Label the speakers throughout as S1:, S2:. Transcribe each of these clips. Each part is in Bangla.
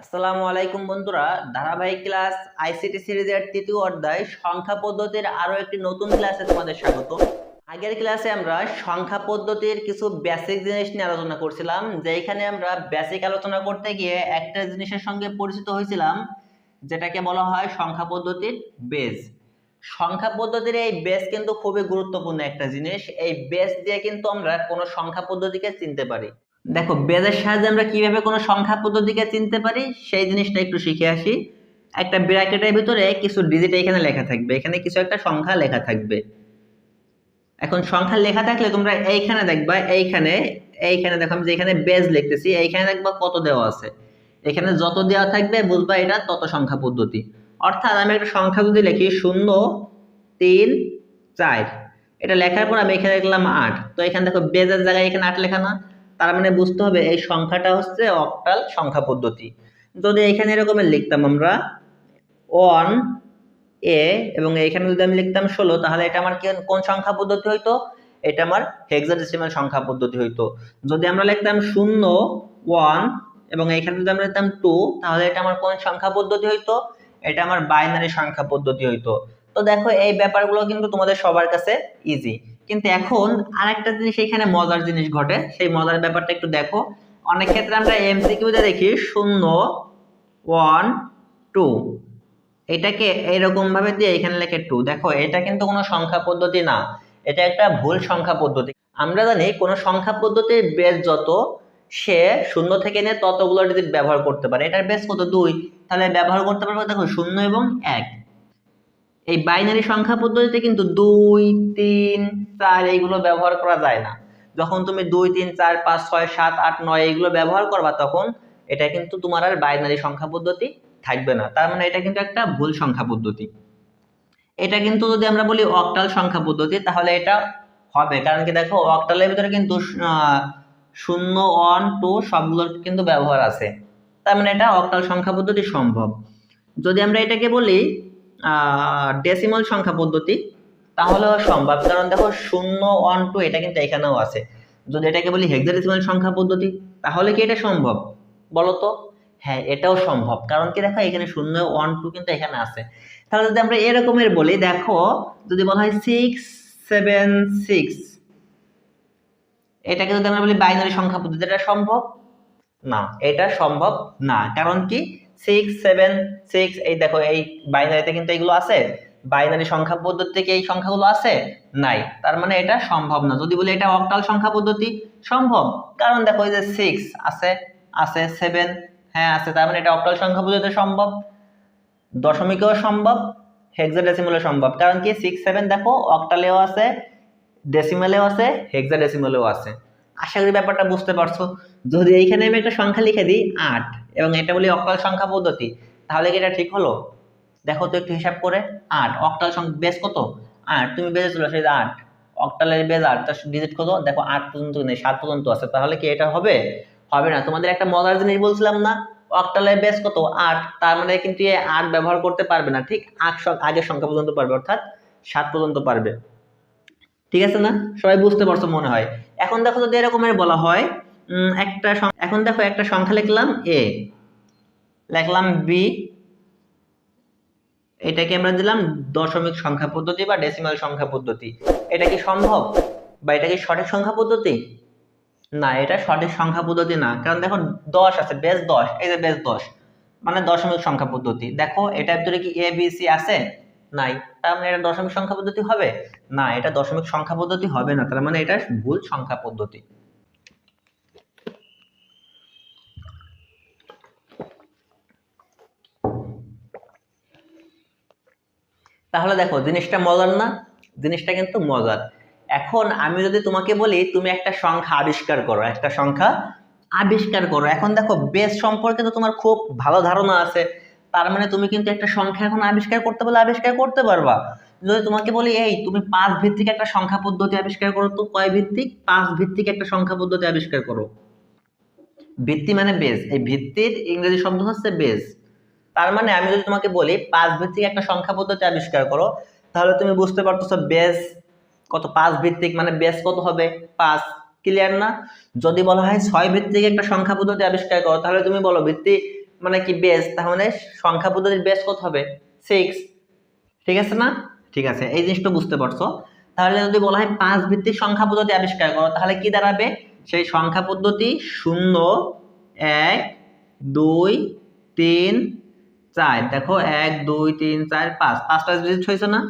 S1: আসসালামু আলাইকুম বন্ধুরা, ধারাবাহিক ক্লাস আইসিটি সিরিজের তৃতীয় অধ্যায় সংখ্যা পদ্ধতির আরো একটি নতুন ক্লাসে তোমাদের স্বাগত। আগের ক্লাসে আমরা সংখ্যা পদ্ধতির কিছু বেসিক জিনিস নিয়ে আলোচনা করছিলাম, যেখানে আমরা বেসিক আলোচনা করতে গিয়ে একটা জিনিসের সঙ্গে পরিচিত হয়েছিলাম, যেটাকে বলা হয় সংখ্যা পদ্ধতির বেস। সংখ্যা পদ্ধতির এই বেস কিন্তু খুবই গুরুত্বপূর্ণ একটা জিনিস। এই বেস দিয়ে কিন্তু আমরা কোনো সংখ্যা পদ্ধতিকে চিনতে পারি। দেখো, বেজের সাহায্যে আমরা কিভাবে কোনো সংখ্যা পদ্ধতিকে চিনতে পারি সেই জিনিসটা একটু শিখে আসি। একটা ব্র্যাকেটের ভিতরে কিছু ডিজিট এখানে লেখা থাকবে, এখানে কিছু একটা সংখ্যা লেখা থাকবে। এখন সংখ্যা লেখা থাকলে তোমরা এইখানে দেখবা, এইখানে দেখো আমি যেখানে বেজ লিখতেছি এইখানে দেখবা কত দেওয়া আছে। এখানে যত দেওয়া থাকবে বুঝবা এটা তত সংখ্যা পদ্ধতি। অর্থাৎ আমি একটা সংখ্যা যদি লিখি 0 3 4, এটা লেখার পর আমি এখানে লিখলাম 8, তো এখানে দেখো বেজের জায়গায় এখানে 8 লেখা না, তার মানে বুঝতে হবে এই সংখ্যাটা হচ্ছে অক্টাল সংখ্যা পদ্ধতি। যদি এখানে এরকমের লিখতাম আমরা 1 এ এবং এখানে যদি আমি লিখতাম 16, তাহলে এটা আমার কোন সংখ্যা পদ্ধতি হইতো? এটা আমার হেক্সাডেসিমাল সংখ্যা পদ্ধতি হইতো। যদি আমরা লিখতাম 0 1 এবং এখানে যদি আমরা লিখতাম 2, তাহলে এটা আমার কোন সংখ্যা পদ্ধতি হইতো? এটা আমার বাইনারি সংখ্যা পদ্ধতি হইতো। তো দেখো, এই ব্যাপারগুলো কিন্তু তোমাদের সবার কাছে ইজি। কিন্তু এখন আরেকটা জিনিস এখানে মজার জিনিস ঘটে, সেই মজার ব্যাপারটা একটু দেখো। অনেক ক্ষেত্রে আমরা এমসিকিউতে দেখি 0 1 2, এটাকে এরকম ভাবে দিয়ে এখানে লেখে 2। দেখো, এটা কিন্তু কোনো সংখ্যা পদ্ধতি না, এটা একটা ভুল সংখ্যা পদ্ধতি। আমরা জানি কোনো সংখ্যা পদ্ধতির বেস যত, সে 0 থেকে নিয়ে ততগুলো ডিজিট ব্যবহার করতে পারে। এটার বেস কত? 2, তাহলে ব্যবহার করতে পারবো দেখো 0 এবং 1। এই বাইনারি সংখ্যা পদ্ধতিতে কিন্তু 2 3 4 এইগুলো ব্যবহার করা যায় না। যখন তুমি 2 3 4 5 6 7 8 9 এইগুলো ব্যবহার করবা, তখন এটা কিন্তু তোমার আর বাইনারি সংখ্যা পদ্ধতি থাকবে না। তার মানে এটা কিন্তু একটা ভুল সংখ্যা পদ্ধতি। এটা কিন্তু যদি আমরা বলি অক্টাল সংখ্যা পদ্ধতি, তাহলে এটা হবে। কারণ কি, দেখো অক্টালের ভিতরে কিন্তু 0 1 2 সবগুলোর কিন্তু ব্যবহার আছে, তার মানে এটা অক্টাল সংখ্যা পদ্ধতি সম্ভব। যদি আমরা এটাকে বলি ডেসিমাল সংখ্যা পদ্ধতি, তাহলেও সম্ভব। কারণ দেখো 0 1 2 এটা কিন্তু এখানেও আছে। যদি এটাকে বলি হেক্সাডেসিমাল সংখ্যা পদ্ধতি, তাহলে কি এটা সম্ভব? বলো তো। হ্যাঁ, এটাও সম্ভব। কারণ কি, দেখো এখানে 0 1 2 কিন্তু এখানে আছে। তাহলে যদি আমরা এরকমের বলি, দেখো যদি বলা হয় 6 7 6, এটাকে যদি আমরা বলি বাইনারি সংখ্যা পদ্ধতি, এটা সম্ভব না। এটা সম্ভব না। কারণ কি, 6 7 6, এই দেখো এই বাইনারিতে কিন্তু এগুলো আছে, বাইনারি সংখ্যা পদ্ধতিতে কি এই সংখ্যাগুলো আছে? নাই। তার মানে এটা সম্ভব না। যদি বলি এটা অক্টাল সংখ্যা পদ্ধতি, সম্ভব। কারণ দেখো এই যে 6 আছে, আছে 7 হ্যাঁ আছে, তার মানে এটা অক্টাল সংখ্যা পদ্ধতিতে সম্ভব। দশমিকেও সম্ভব, হেক্সাডেসিমালেও সম্ভব। কারণ কি, 6 7 দেখো অক্টালেও আছে, ডেসিমালেও আছে, হেক্সাডেসিমালেও আছে। আশা করি ব্যাপারটা বুঝতে পারছো। যদি এইখানে আমি একটা সংখ্যা লিখে দিই 8 এবং এটা বলি অক্টাল সংখ্যা পদ্ধতি, তাহলে কি এটা ঠিক হলো? দেখো তো একটু হিসাব করে, 8 অক্টাল সংখ্যা বেস কত? 8, তুমি বেজে চলে আসো 8, অক্টালের বেস 8, তার ডিজিট কত? দেখো 8 পর্যন্ত নেই, 7 পর্যন্ত আছে। তাহলে কি এটা হবে? হবে না। তোমাদের একটা মজার জিনিস বলছিলাম না, অক্টালের বেস কত? 8, তার মানে কিন্তু এই 8 ব্যবহার করতে পারবে না, ঠিক আগের সংখ্যা পর্যন্ত পারবে, অর্থাৎ 7 পর্যন্ত পারবে। ঠিক আছে না? সবাই বুঝতে পারছো মনে হয়। এখন দেখো, যদি এরকমের বলা হয় এখন দেখো একটা সংখ্যা লিখলাম a, লিখলাম b, এটাকে আমরা দিলাম দশমিক সংখ্যা পদ্ধতি বা ডেসিমাল সংখ্যা পদ্ধতি। এটা কি সম্ভব বা এটা কি সঠিক সংখ্যা পদ্ধতি? না, এটা সঠিক সংখ্যা পদ্ধতি না। কারণ দেখো 10 আছে, বেস 10, এই যে বেস 10 মানে দশমিক সংখ্যা পদ্ধতি। দেখো এটার ভিতরে কি a b c আছে? নাই। তার মানে এটা দশমিক সংখ্যা পদ্ধতি হবে না, এটা দশমিক সংখ্যা পদ্ধতি হবে না। তার মানে এটা ভুল সংখ্যা পদ্ধতি। তাহলে দেখো জিনিসটা মজার না? জিনিসটা কিন্তু মজার। এখন আমি যদি তোমাকে বলি তুমি একটা সংখ্যা আবিষ্কার করো, একটা সংখ্যা আবিষ্কার করো। এখন দেখো বেস সম্পর্কে তো তোমার খুব ভালো ধারণা আছে, তার মানে তুমি কিন্তু একটা সংখ্যা এখন আবিষ্কার করতে বলে আবিষ্কার করতে পারবা। যদি তোমাকে বলি এই তুমি 5 ভিত্তিক একটা সংখ্যা পদ্ধতি আবিষ্কার করো, তো কয় ভিত্তিক? 5 ভিত্তিক একটা সংখ্যা পদ্ধতি আবিষ্কার করো। ভিত্তি মানে বেস, এই ভিত্তির ইংরেজি শব্দ হচ্ছে বেস। তার মানে আমি যদি তোমাকে বলি 5 ভিত্তিক একটা সংখ্যা পদ্ধতি আবিষ্কার করো, তাহলে তুমি বুঝতে পারতেছো বেস কত? 5 ভিত্তিক মানে বেস কত হবে? 5। ক্লিয়ার না? যদি বলা হয় 6 ভিত্তিক একটা সংখ্যা পদ্ধতি আবিষ্কার করো, তাহলে তুমি বলো ভিত্তি মানে কি বেস, তাহলে সংখ্যা পদ্ধতির বেস কত হবে 6, ঠিক আছে না? ঠিক আছে, এই জিনিসটা বুঝতে পারছো। তাহলে যদি বলা হয় 5 ভিত্তিক সংখ্যা পদ্ধতি আবিষ্কার করো, তাহলে কি দাঁড়াবে? সেই সংখ্যা পদ্ধতি 0 1 2 3 4, দেখো 1 2 3 4 5, 5টা ডিজিট হয়েছে না?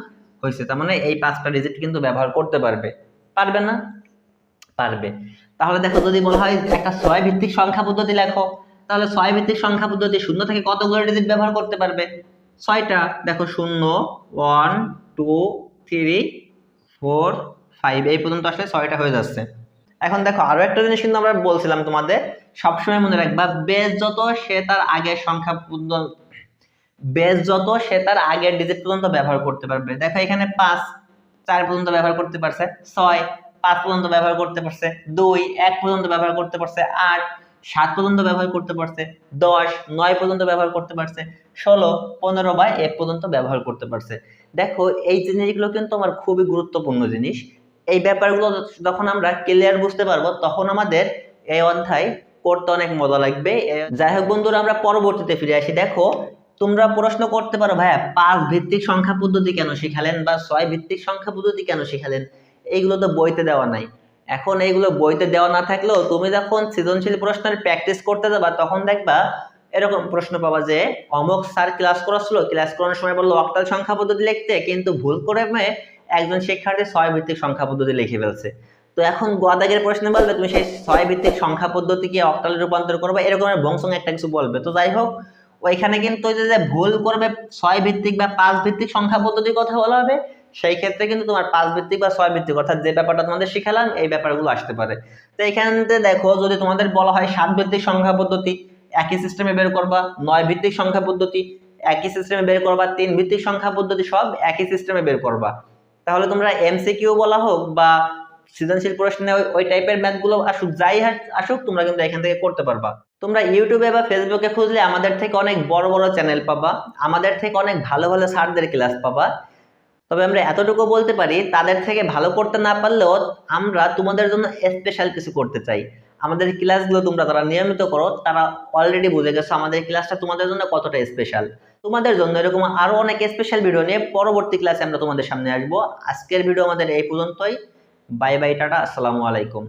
S1: হয়েছে, তার মানে এই 5টা ডিজিট কিন্তু ব্যবহার করতে পারবে। পারবে না? পারবে। তাহলে দেখো যদি বলা হয় একটা 6 ভিত্তিক সংখ্যা পদ্ধতি লেখো, তাহলে 6 ভিত্তিক সংখ্যা পদ্ধতি শূন্য থেকে কতগুলো ডিজিট ব্যবহার করতে পারবে? 6টা। দেখো 0 1 2 3 4 5 এই পর্যন্ত আসলে 6টা হয়ে যাচ্ছে। এখন দেখো আরো একটা জিনিস কিন্তু আমরা বলছিলাম তোমাদের, সবসময় মনে রাখবা বেস যত সে তার আগের সংখ্যা বেস যত সে তার আগের ডিজিট পর্যন্ত ব্যবহার করতে পারবে। দেখো এখানে 5 4 পর্যন্ত ব্যবহার করতে পারছে, 6 5 পর্যন্ত ব্যবহার করতে পারছে, 2 1 পর্যন্ত ব্যবহার করতে পারছে, 8 7 পর্যন্ত ব্যবহার করতে পারছে, 10 9 পর্যন্ত ব্যবহার করতে পারছে, 16 15 বা 1 পর্যন্ত ব্যবহার করতে পারছে। দেখো এই জিনিসগুলো কিন্তু আমার খুবই গুরুত্বপূর্ণ জিনিস। এই ব্যাপারগুলো যখন আমরা ক্লিয়ার বুঝতে পারবো তখন আমাদের এই অধ্যায় করতে অনেক মজা লাগবে। যাই হোক বন্ধুরা, আমরা পরবর্তীতে ফিরে আসি। দেখো তোমরা প্রশ্ন করতে পারো, ভাইয়া 5 ভিত্তিক সংখ্যা পদ্ধতি কেন শিখালেন বা 6 ভিত্তিক সংখ্যা পদ্ধতি কেন শিখালেন? এইগুলো তো বইতে দেওয়া নাই। এখন এইগুলো বইতে দেওয়া না থাকলেও তুমি যখন সৃজনশীল প্রশ্নের প্র্যাকটিস করতে যাবা তখন দেখবা এরকম প্রশ্ন পাবা যে অমুক স্যার ক্লাস করাচ্ছিল, ক্লাস করানোর সময় বললো অক্টাল সংখ্যা পদ্ধতি লিখতে, কিন্তু ভুল করে একজন শিক্ষার্থী 6 ভিত্তিক সংখ্যা পদ্ধতি লিখে ফেলছে। তো এখন গদাগের প্রশ্ন বলবে তুমি সেই 6 ভিত্তিক সংখ্যা পদ্ধতিকে অক্টালে রূপান্তর করবে, এরকম বংশং একটা কিছু বলবে। তো যাই হোক, ওইখানে কিন্তু যে ভুল করবে 6 ভিত্তিক বা 5 ভিত্তিক সংখ্যা পদ্ধতির কথা বলা হবে, সেই ক্ষেত্রে কিন্তু তোমার 5 ভিত্তিক বা 6 ভিত্তিক অর্থাৎ যে ব্যাপারটা তোমাদের শিখালাম এই ব্যাপারগুলো আসতে পারে। তো এখানে দেখো যদি তোমাদের বলা হয় 7 ভিত্তিক সংখ্যা পদ্ধতি, একই সিস্টেমে বের করবা, 9 ভিত্তিক সংখ্যা পদ্ধতি একই সিস্টেমে বের করবা, 3 ভিত্তিক সংখ্যা পদ্ধতি সব একই সিস্টেমে বের করবা, তাহলে তোমরা এমসিকিউ বলা হোক বা সৃজনশীল প্রশ্নে ওই টাইপের ম্যাথগুলো আসুক, যাই আসুক তোমরা কিন্তু এখান থেকে করতে পারবা। তোমরা ইউটিউবে বা ফেসবুকে খুঁজলে আমাদের থেকে অনেক বড় বড় চ্যানেল পাবা, আমাদের থেকে অনেক ভালো ভালো স্যারদের ক্লাস পাবা। তবে আমরা এতটুকু বলতে পারি, তাদের থেকে ভালো করতে না পারলেও আমরা তোমাদের জন্য স্পেশাল কিছু করতে চাই। আমাদের ক্লাসগুলো তোমরা যারা নিয়মিত করো তারা অলরেডি বুঝে গেছো আমাদের ক্লাসটা তোমাদের জন্য কতটা স্পেশাল। তোমাদের জন্য এরকম আরো অনেক স্পেশাল ভিডিও নিয়ে পরবর্তী ক্লাসে আমরা তোমাদের সামনে আসবো। আজকের ভিডিও আমাদের এই পর্যন্তই। বাই বাই, টাটা, আসসালামু আলাইকুম।